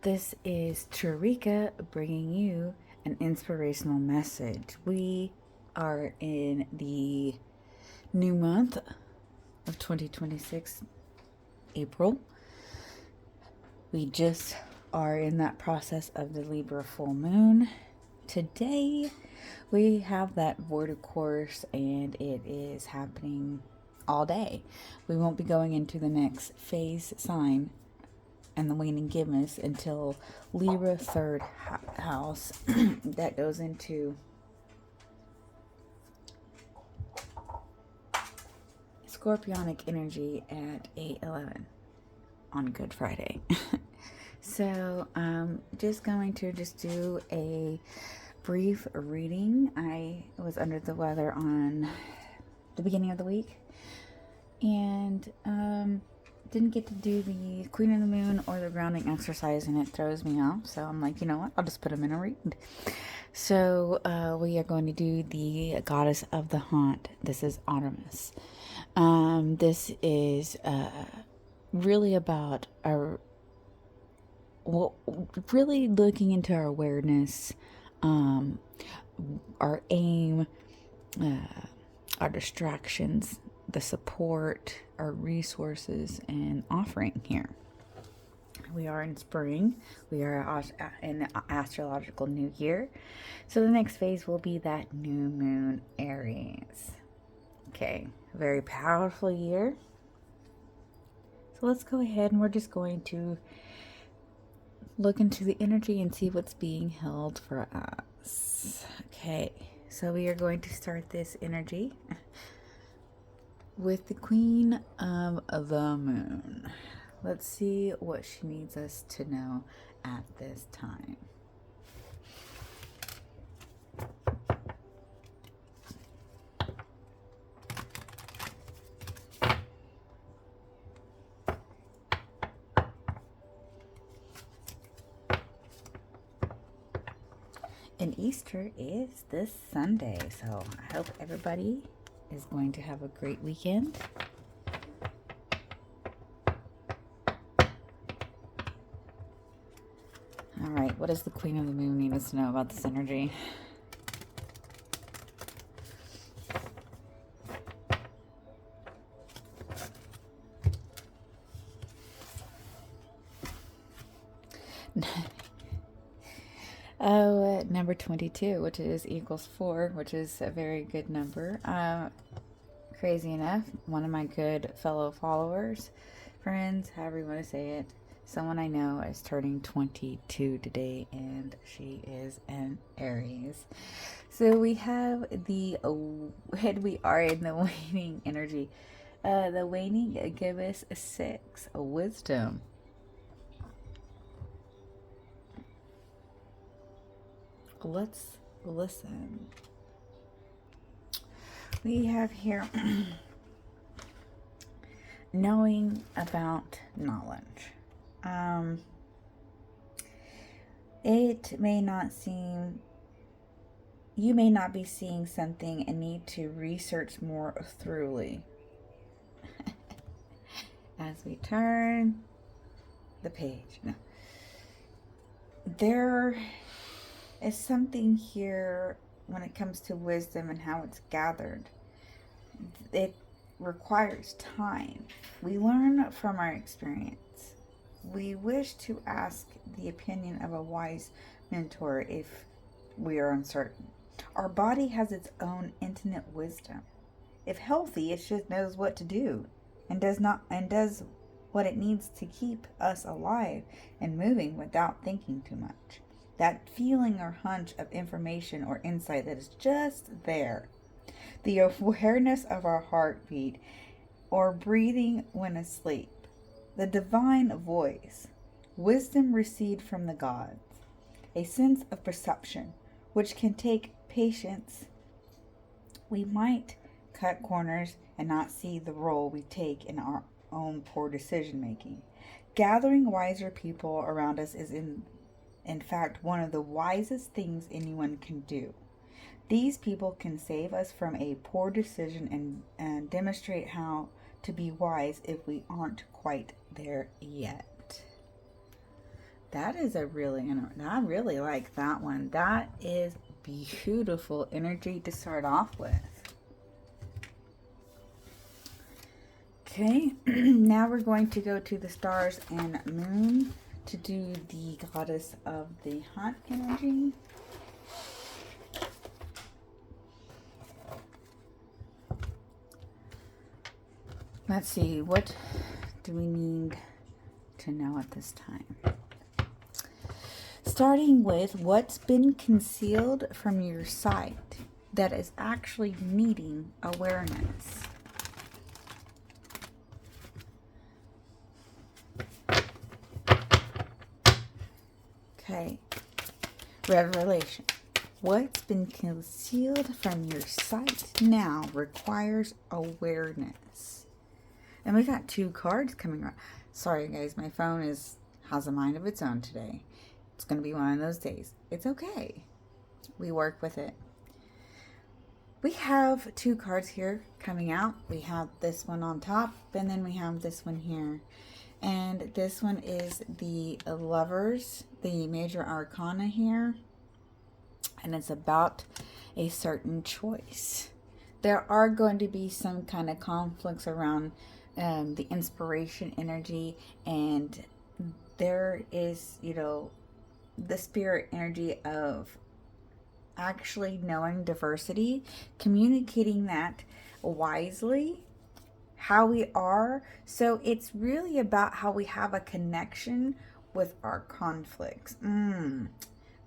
This is Tarika bringing you an inspirational message. We are in the new month of 2026, April. We just are in that process of the Libra full moon. Today, we have that vorticourse and it is happening all day. We won't be going into the next phase sign and the waning gibbous until Libra third house that goes into Scorpionic energy at 8:11 on Good Friday. So just going to do a brief reading. I was under the weather on the beginning of the week and didn't get to do the Queen of the Moon or the grounding exercise, and it throws me off. So I'm like, you know what? I'll just put them in a read. So we are going to do the Goddess of the Haunt. This is Artemis. This is really about really looking into our awareness, our aim, our distractions, the support, our resources, and offering here. We are in spring. We are in astrological new year. So the next phase will be that new moon Aries. Okay, very powerful year. So let's go ahead and we're just going to look into the energy and see what's being held for us. Okay, so we are going to start this energy with the Queen of the Moon. Let's see what she needs us to know at this time. And Easter is this Sunday, so I hope everybody is going to have a great weekend. All right, what does the Queen of the Moon need us to know about this energy? Number 22, which is equals 4, which is a very good number. Crazy enough, one of my good fellow followers, friends, however you want to say it, someone I know is turning 22 today, and she is an Aries. So we have when we are in the waning energy, the waning gibbous 6, wisdom. Let's listen. We have here knowing about knowledge. It may not seem, you may not be seeing something and need to research more thoroughly. As we turn the page. No. There is something here when it comes to wisdom and how it's gathered. It requires time. We learn from our experience. We wish to ask the opinion of a wise mentor if we are uncertain. Our body has its own intimate wisdom. If healthy, it just knows what to do and does what it needs to keep us alive and moving without thinking too much. That feeling or hunch of information or insight that is just there. The awareness of our heartbeat or breathing when asleep. The divine voice. Wisdom received from the gods. A sense of perception, which can take patience. We might cut corners and not see the role we take in our own poor decision making. Gathering wiser people around us is in fact one of the wisest things anyone can do. These people can save us from a poor decision and demonstrate how to be wise if we aren't quite there yet. That is a really, I really like that one. That is beautiful energy to start off with. Okay, now we're going to go to the stars and moon to do the goddess of the hunt energy. Let's see, what do we need to know at this time? Starting with what's been concealed from your sight that is actually needing awareness. Okay, revelation. What's been concealed from your sight now requires awareness. And we got 2 cards coming around. Sorry guys, my phone has a mind of its own today. It's going to be one of those days. It's okay. We work with it. We have 2 cards here coming out. We have this one on top, and then we have this one here. And this one is the Lovers, the major arcana here. And it's about a certain choice. There are going to be some kind of conflicts around the inspiration energy, and there is, the spirit energy of actually knowing diversity, communicating that wisely, how we are. So it's really about how we have a connection with our conflicts.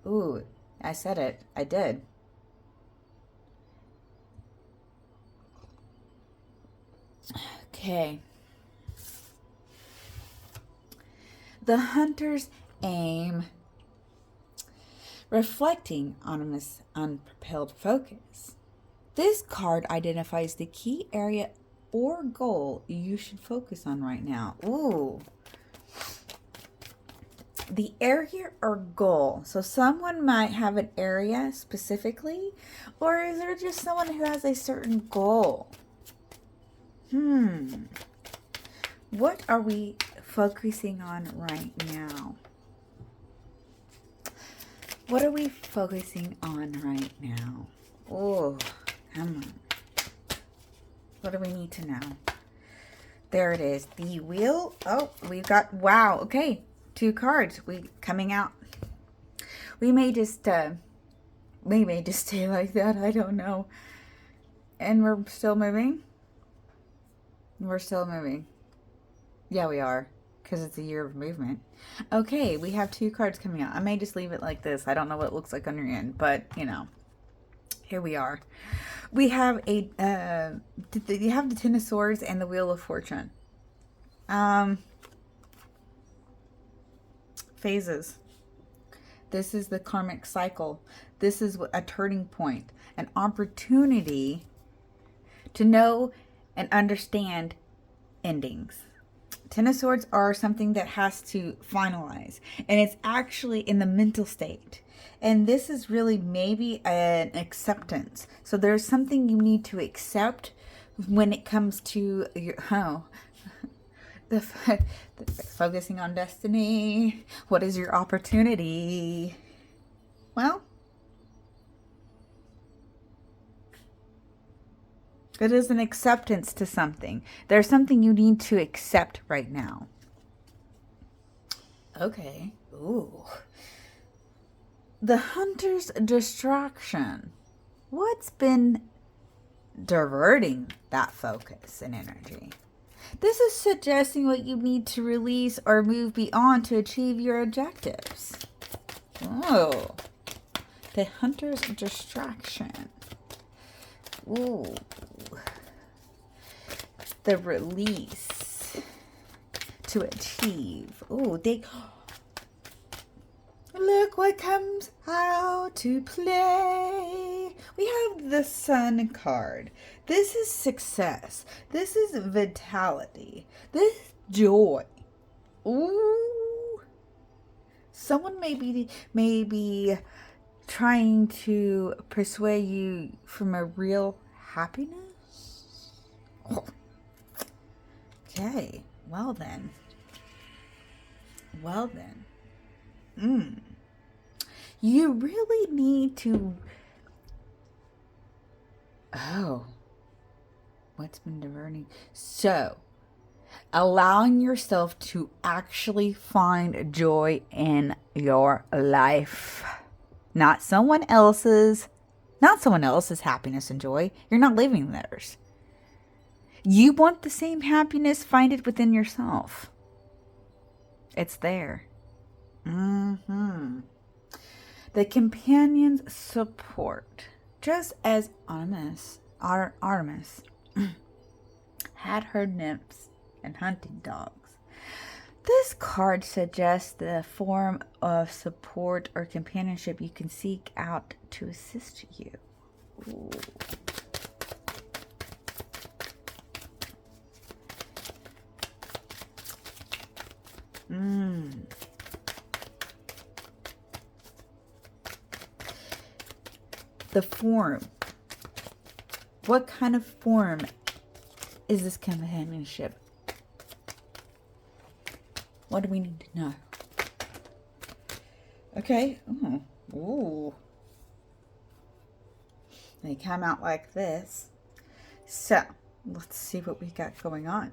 Ooh, I said it. I did. Okay. The hunter's aim. Reflecting on this unpropelled focus. This card identifies the key area or goal you should focus on right now. Ooh. The area or goal. So someone might have an area specifically, or is there just someone who has a certain goal? What are we focusing on right now? What are we focusing on right now? Oh, come on. What do we need to know? There it is. The wheel. Oh, we've got, wow. Okay. 2 cards coming out. We may just stay like that. I don't know. And we're still moving. We're still moving. Yeah, we are. Because it's a year of movement. Okay, we have 2 cards coming out. I may just leave it like this. I don't know what it looks like on your end. But, here we are. We have you have the 10 of Swords and the Wheel of Fortune. Phases. This is the karmic cycle. This is a turning point. An opportunity to know and understand endings. 10 of Swords are something that has to finalize, and it's actually in the mental state. And this is really maybe an acceptance. So there's something you need to accept when it comes to your focusing on destiny. What is your opportunity? Well, it is an acceptance to something. There's something you need to accept right now. Okay. Ooh. The hunter's distraction. What's been diverting that focus and energy? This is suggesting what you need to release or move beyond to achieve your objectives. Oh. The hunter's distraction. Ooh. The release to achieve. Ooh, look what comes out to play. We have the Sun card. This is success. This is vitality. This is joy. Ooh. Someone may be trying to persuade you from a real happiness. Oh. Okay, well then. You really need to... Oh, what's been diverting? So, allowing yourself to actually find joy in your life. Not someone else's. Not someone else's happiness and joy. You're not living theirs. You want the same happiness, find it within yourself. It's there. The companion's support. Just as Artemis had her nymphs and hunting dogs, this card suggests the form of support or companionship you can seek out to assist you. Ooh. The form. What kind of form is this companionship? What do we need to know? Okay. Ooh. They come out like this. So, let's see what we got going on.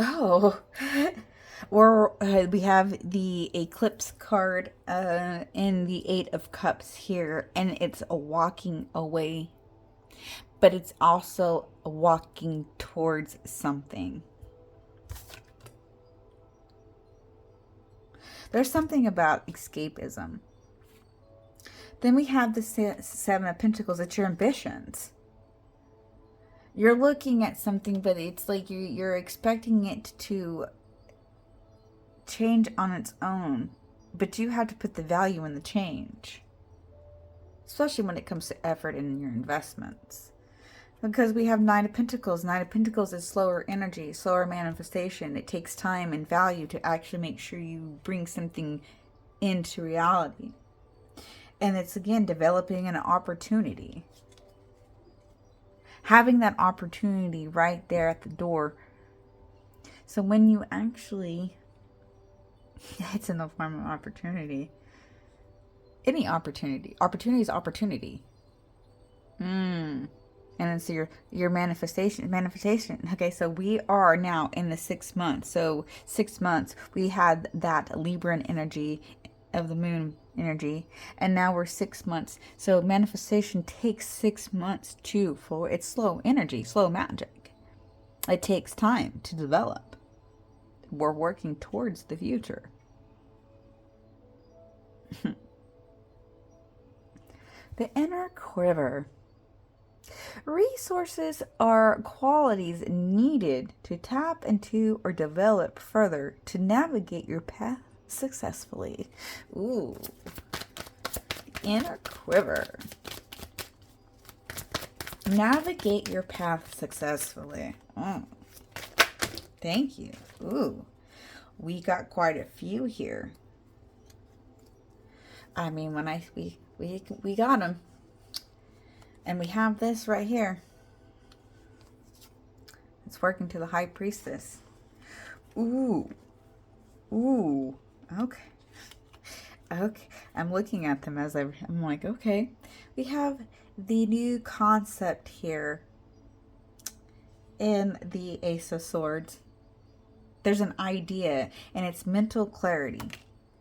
Oh, we have the Eclipse card in the Eight of Cups here, and it's a walking away, but it's also a walking towards something. There's something about escapism. Then we have the Seven of Pentacles. It's your ambitions. You're looking at something, but it's like you're expecting it to change on its own, but you have to put the value in the change, especially when it comes to effort in your investments. Because we have Nine of Pentacles. Nine of Pentacles is slower energy, slower manifestation. It takes time and value to actually make sure you bring something into reality. And it's, again, developing an opportunity. Having that opportunity right there at the door. So when you actually... It's in the form of opportunity. Any opportunity. Opportunity is opportunity. And then so your manifestation. Okay, so we are now in the 6 months. So 6 months, we had that Libran energy of the moon energy. And now we're 6 months. So manifestation takes 6 months too. It's slow energy, slow magic. It takes time to develop. We're working towards the future. The inner quiver. Resources are qualities needed to tap into or develop further to navigate your path successfully. Ooh. Inner quiver. Navigate your path successfully. Thank you. Ooh. We got quite a few here. I mean, when we got them. And we have this right here. It's working to the High Priestess. Ooh. Okay. I'm looking at them as I'm like, okay. We have the new concept here in the Ace of Swords. There's an idea, and it's mental clarity.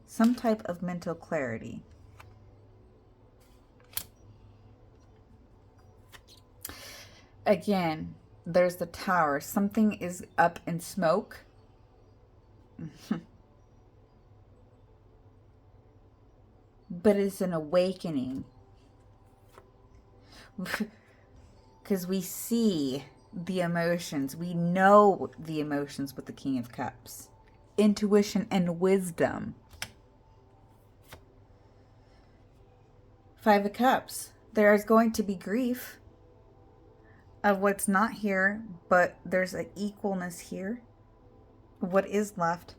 Some type of mental clarity. Again, there's the Tower. Something is up in smoke. But it's an awakening. Because we see the emotions. We know the emotions with the King of Cups. Intuition and wisdom. Five of Cups. There is going to be grief of what's not here, but there's an equalness here. What is left.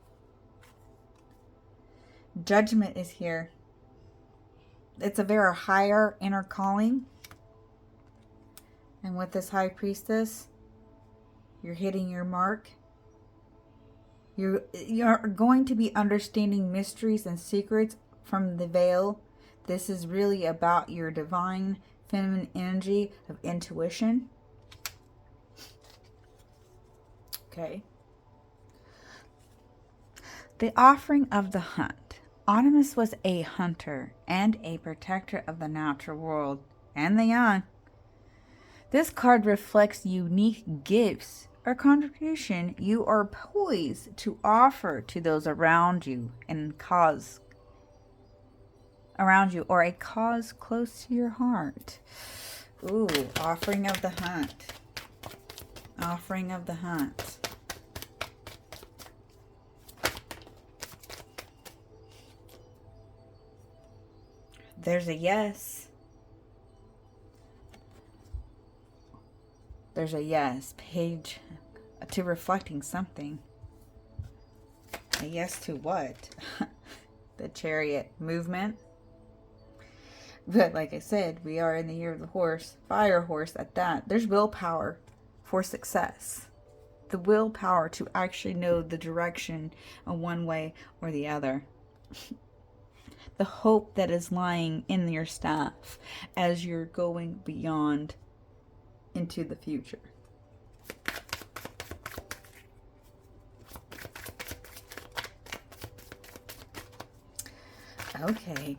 Judgment is here. It's a very higher inner calling. And with this High Priestess, You're hitting your mark. You're going to be understanding mysteries and secrets from the veil. This is really about your divine feminine energy of intuition. Okay. The offering of the hunt. Artemis was a hunter and a protector of the natural world and the young. This card reflects unique gifts or contribution you are poised to offer to those around you and cause around you, or a cause close to your heart. Ooh, offering of the hunt. Offering of the hunt. There's a yes. There's a yes. Page to reflecting something. A yes to what? The Chariot movement. But like I said, we are in the year of the horse. Fire horse at that. There's willpower for success. The willpower to actually know the direction of one way or the other. The hope that is lying in your staff as you're going beyond into the future. Okay,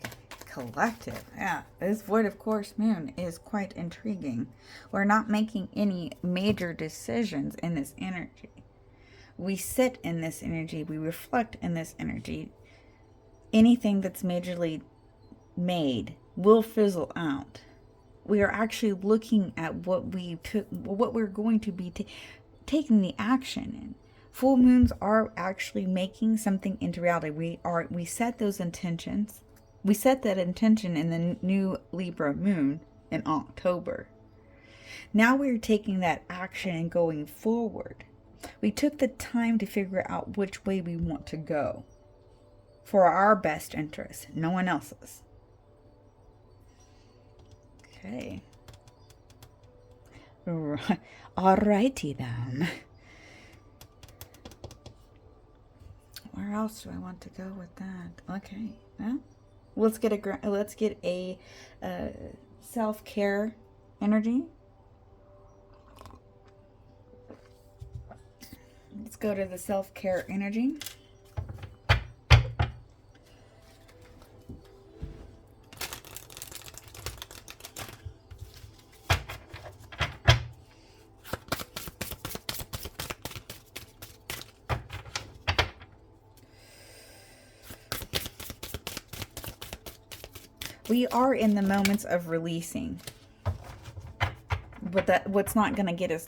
collective. Yeah, this Void of Course Moon is quite intriguing. We're not making any major decisions in this energy. We sit in this energy. We reflect in this energy. Anything that's majorly made will fizzle out. We are actually looking at what we're going to be taking the action in. Full moons are actually making something into reality. We set those intentions. We set that intention in the new Libra moon in October. Now we're taking that action and going forward. We took the time to figure out which way we want to go for our best interest, no one else's. Okay. Alrighty then. Where else do I want to go with that? Okay. Well, let's get a self-care energy. Let's go to the self-care energy. We are in the moments of releasing, but what's not going to get us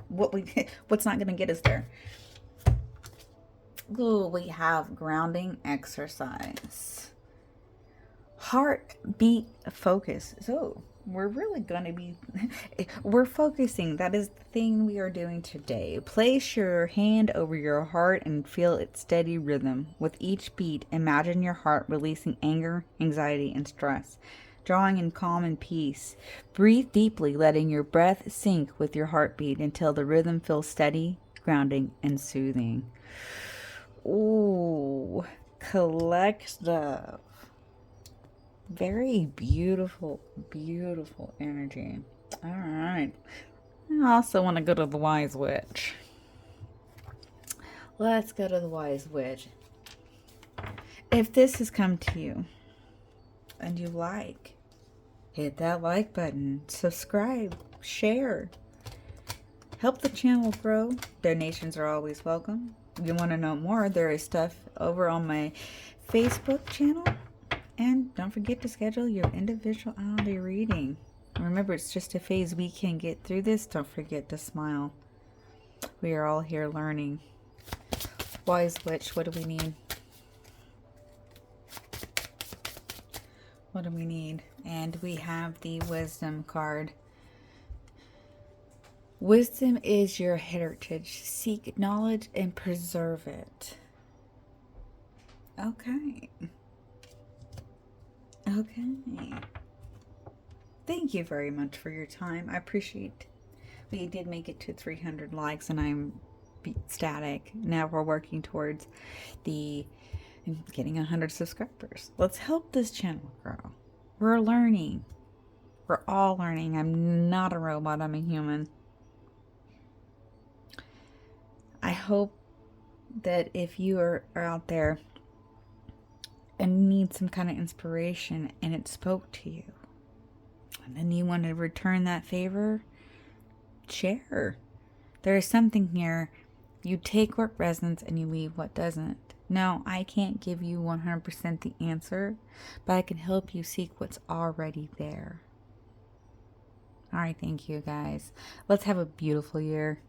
what's not going to get us there. Ooh, we have grounding exercise, heartbeat focus. So we're really going to be we're focusing. That is the thing we are doing today. Place your hand over your heart and feel its steady rhythm. With each beat, imagine your heart releasing anger, anxiety, and stress, drawing in calm and peace. Breathe deeply, letting your breath sync with your heartbeat until the rhythm feels steady, grounding, and soothing. Ooh, collective. Very beautiful, beautiful energy. All right. I also want to go to the Wise Witch. Let's go to the Wise Witch. If this has come to you and you like, hit that like button, subscribe, share. Help the channel grow. Donations are always welcome. If you want to know more, there is stuff over on my Facebook channel. And don't forget to schedule your individuality reading. Remember, it's just a phase. We can get through this. Don't forget to smile. We are all here learning. Wise Witch, what do we need? What do we need? And we have the Wisdom card. Wisdom is your heritage. Seek knowledge and preserve it. Okay. Okay. Thank you very much for your time. I appreciate We did make it to 300 likes and I'm ecstatic. Now we're working towards the getting 100 subscribers. Let's help this channel grow. We're learning. We're all learning. I'm not a robot, I'm a human. I hope that if you are out there and need some kind of inspiration and it spoke to you, and then you want to return that favor, share. There is something here. You take what resonates and you leave what doesn't. No, I can't give you 100% the answer, but I can help you seek what's already there. All right, thank you guys. Let's have a beautiful year.